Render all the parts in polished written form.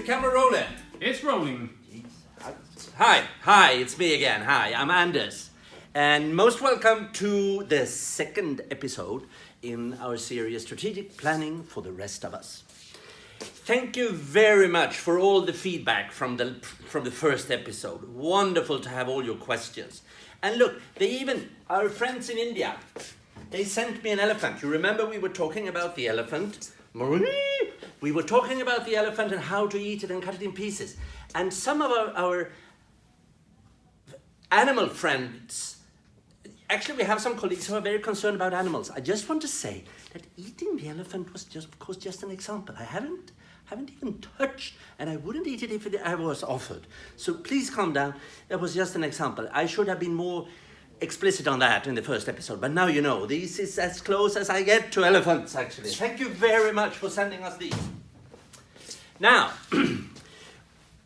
the camera rolling? It's rolling. Hi, it's me again. Hi, I'm Anders. And most welcome to the second episode in our series Strategic Planning for the Rest of Us. Thank you very much for all the feedback from the first episode. Wonderful to have all your questions. And look, our friends in India, they sent me an elephant. You remember we were talking about the elephant? We were talking about the elephant and how to eat it and cut it in pieces. And some of our animal friends, actually we have some colleagues who are very concerned about animals. I just want to say that eating the elephant was just an example. I haven't even touched, and I wouldn't eat it if I was offered. So please calm down. That was just an example. I should have been more explicit on that in the first episode, but now you know. This is as close as I get to elephants, actually. Thank you very much for sending us these. Now,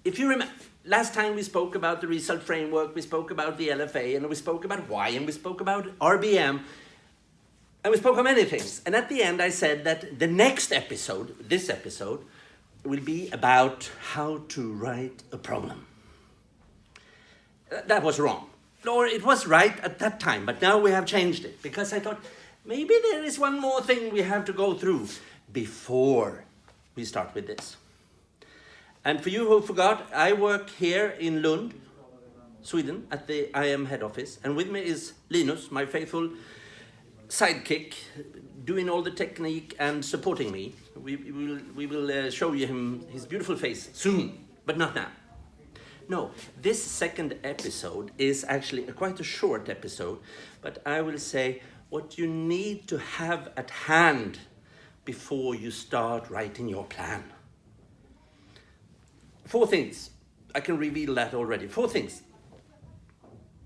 if you remember, last time we spoke about the result framework, we spoke about the LFA, and we spoke about why, and we spoke about RBM, and we spoke of many things. And at the end, I said that the next episode, this episode, will be about how to write a problem. That was wrong. Or it was right at that time, but now we have changed it because I thought maybe there is one more thing we have to go through before we start with this. And for you who forgot, I work here in Lund, Sweden, at the IM head office, and with me is Linus, my faithful sidekick, doing all the technique and supporting me. We will show you his beautiful face soon, but not now. No, this second episode is actually quite a short episode, but I will say what you need to have at hand before you start writing your plan. 4 things. I can reveal that already. 4 things.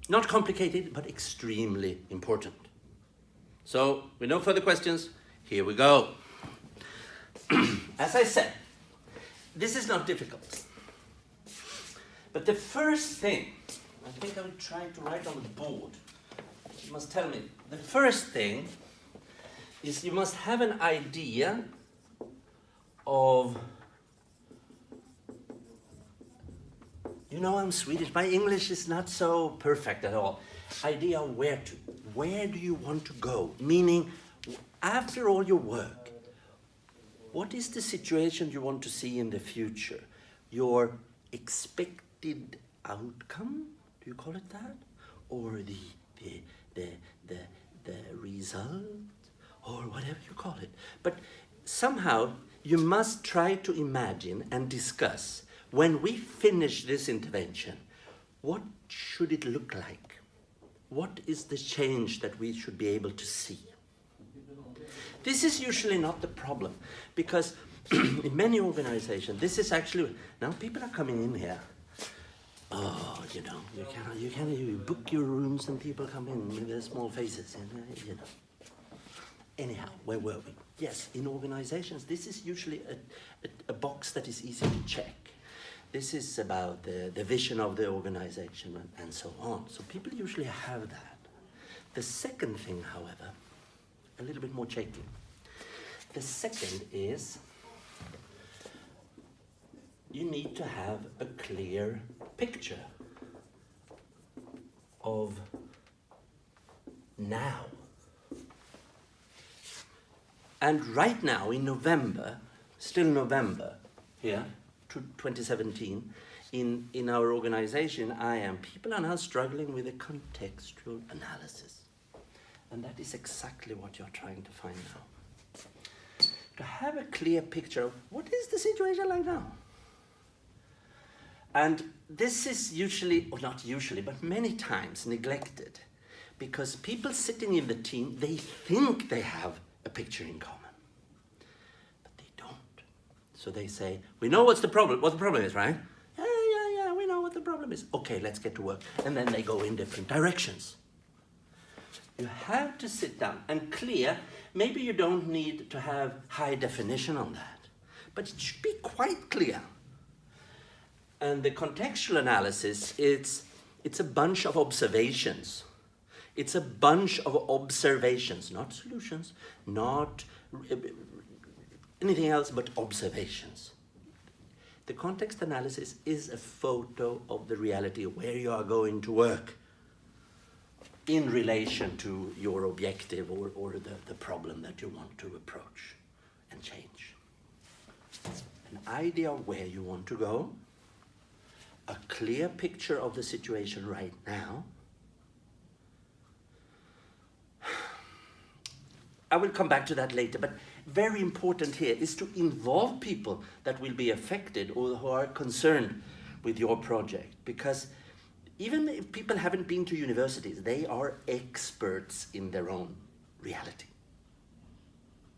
Not complicated, but extremely important. So, with no further questions, here we go. As I said, this is not difficult. But the first thing, I think I will try to write on the board. You must tell me. The first thing is you must have an idea of, you know, I'm Swedish. My English is not so perfect at all. Idea of where do you want to go? Meaning, after all your work, what is the situation you want to see in the future? Your expected outcome, do you call it that? Or the result, or whatever you call it. But somehow you must try to imagine and discuss, when we finish this intervention, what should it look like? What is the change that we should be able to see? This is usually not the problem, because in many organizations, this is actually, now people are coming in here. Oh, you know, you book your rooms and people come in with their small faces, you know. Anyhow, where were we? Yes, in organizations, this is usually a box that is easy to check. This is about the vision of the organization and so on. So people usually have that. The second thing, however, a little bit more shaky. The second is you need to have a clear picture of now. And right now, in November, still November, here, 2017, in our organization, people are now struggling with a contextual analysis. And that is exactly what you're trying to find now. To have a clear picture of what is the situation like now. And this is usually, or not usually, but many times neglected, because people sitting in the team, they think they have a picture in common, but they don't. So they say, we know what the problem is, right? Yeah, we know what the problem is. Okay, let's get to work. And then they go in different directions. You have to sit down and clear. Maybe you don't need to have high definition on that, but it should be quite clear. And the contextual analysis, it's a bunch of observations. It's a bunch of observations, not solutions, not anything else but observations. The context analysis is a photo of the reality of where you are going to work in relation to your objective or the problem that you want to approach and change. An idea of where you want to go, a clear picture of the situation right now. I will come back to that later, but very important here is to involve people that will be affected or who are concerned with your project. Because even if people haven't been to universities, they are experts in their own reality.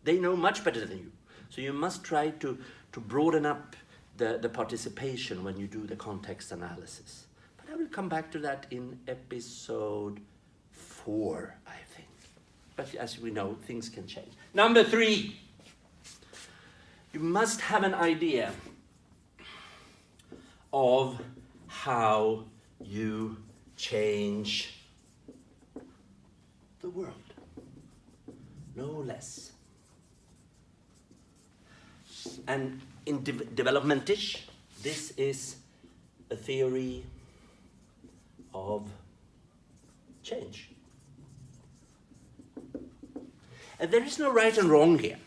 They know much better than you. So you must try to broaden up the participation when you do the context analysis. But I will come back to that in episode 4, I think. But as we know, things can change. Number 3, you must have an idea of how you change the world. No less. And in developmentish, this is a theory of change. And there is no right and wrong here.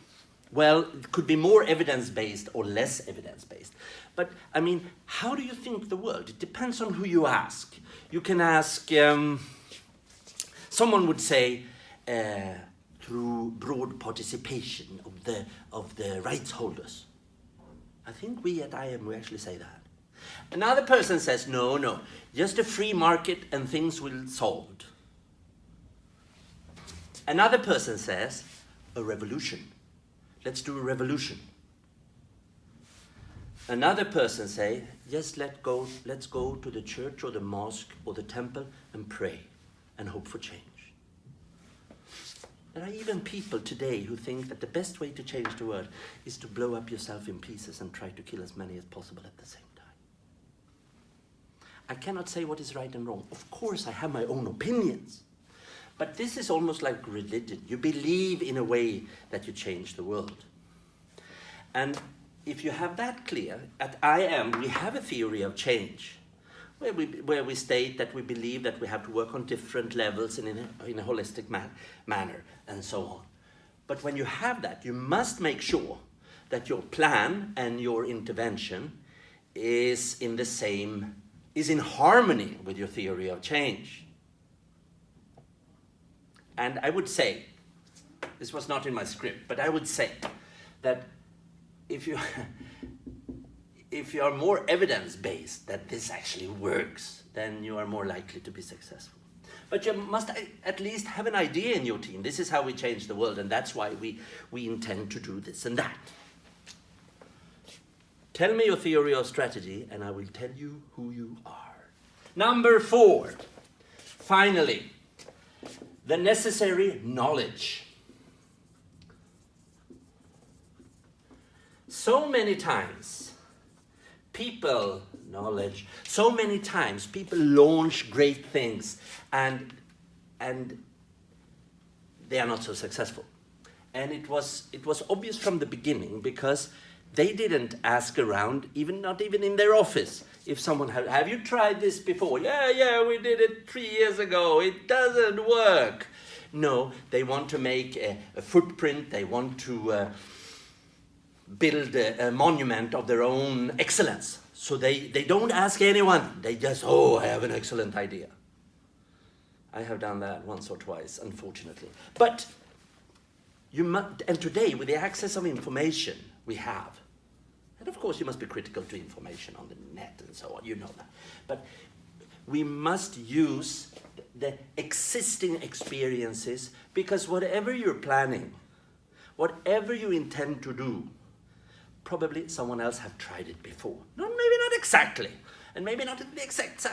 Well, it could be more evidence-based or less evidence-based. But, I mean, how do you think the world? It depends on who you ask. You can ask, someone would say, through broad participation of the rights holders. I think we at IM, we actually say that. Another person says, no, just a free market and things will solved. Another person says, a revolution. Let's do a revolution. Another person say, just let's go to the church or the mosque or the temple and pray and hope for change. There are even people today who think that the best way to change the world is to blow up yourself in pieces and try to kill as many as possible at the same time. I cannot say what is right and wrong. Of course, I have my own opinions. But this is almost like religion. You believe in a way that you change the world. And if you have that clear, at IM we have a theory of change, where we state that we believe that we have to work on different levels in a holistic manner, and so on. But when you have that, you must make sure that your plan and your intervention is in harmony with your theory of change. And I would say, this was not in my script, but I would say that if you are more evidence-based that this actually works, then you are more likely to be successful. But you must at least have an idea in your team. This is how we change the world, and that's why we intend to do this and that. Tell me your theory or strategy, and I will tell you who you are. Number 4, finally, the necessary knowledge. So many times people launch great things and they are not so successful. And it was obvious from the beginning, because they didn't ask around, not even in their office. If someone have you tried this before? Yeah, we did it 3 years ago. It doesn't work. No, they want to make a footprint. They want to build a monument of their own excellence. So they don't ask anyone. They just, I have an excellent idea. I have done that once or twice, unfortunately. But and today, with the access of information we have, and of course you must be critical to information on the net and so on, you know that. But we must use the existing experiences, because whatever you're planning, whatever you intend to do, probably someone else have tried it before. Maybe not exactly, and maybe not in the exact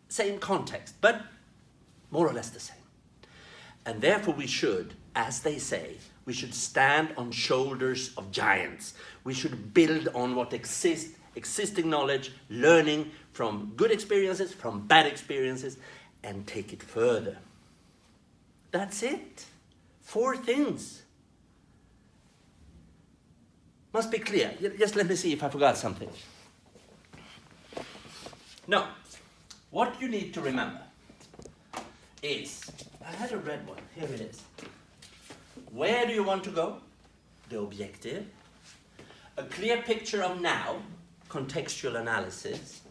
same context, but more or less the same. And therefore we should, as they say, we should stand on shoulders of giants. We should build on what existing knowledge, learning from good experiences, from bad experiences, and take it further. That's it. 4 things. Must be clear. Just let me see if I forgot something. No, what you need to remember is, I had a red one, here it is. Where do you want to go? The objective. A clear picture of now, contextual analysis.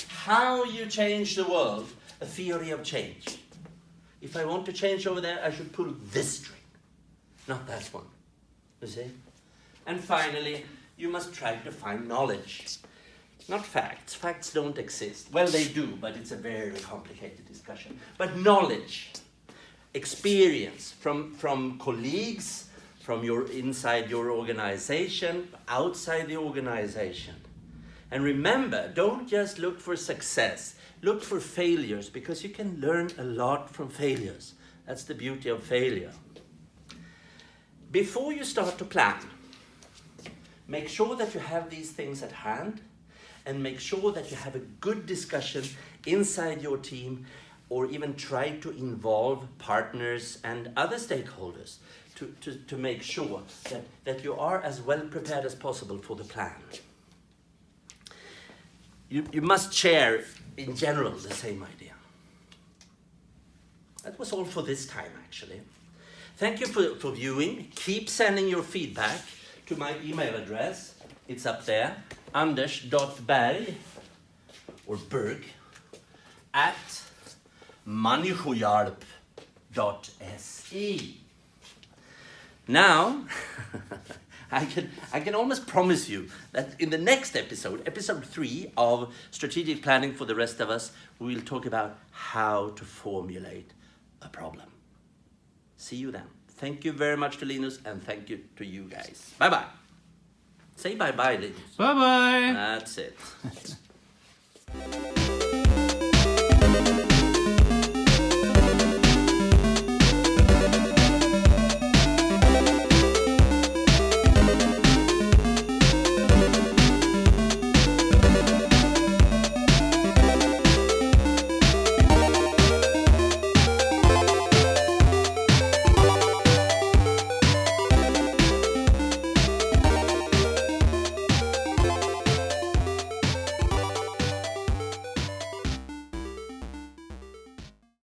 How you change the world, a theory of change. If I want to change over there, I should pull this string, not that one. You see? And finally, you must try to find knowledge. Not facts. Facts don't exist. Well, they do, but it's a very complicated discussion. But knowledge, experience from colleagues, from inside your organization, outside the organization. And remember, don't just look for success. Look for failures, because you can learn a lot from failures. That's the beauty of failure. Before you start to plan, make sure that you have these things at hand, and make sure that you have a good discussion inside your team, or even try to involve partners and other stakeholders to make sure that you are as well prepared as possible for the plan. You must share, in general, the same idea. That was all for this time, actually. Thank you for viewing. Keep sending your feedback to my email address. It's up there, anders.berg, or Berg, at människohjälp.se. Now, I can almost promise you that in the next episode, episode 3 of Strategic Planning for the Rest of Us, we will talk about how to formulate a problem. See you then. Thank you very much to Linus, and thank you to you guys. Bye-bye. Say bye-bye, Linus. Bye-bye. That's it.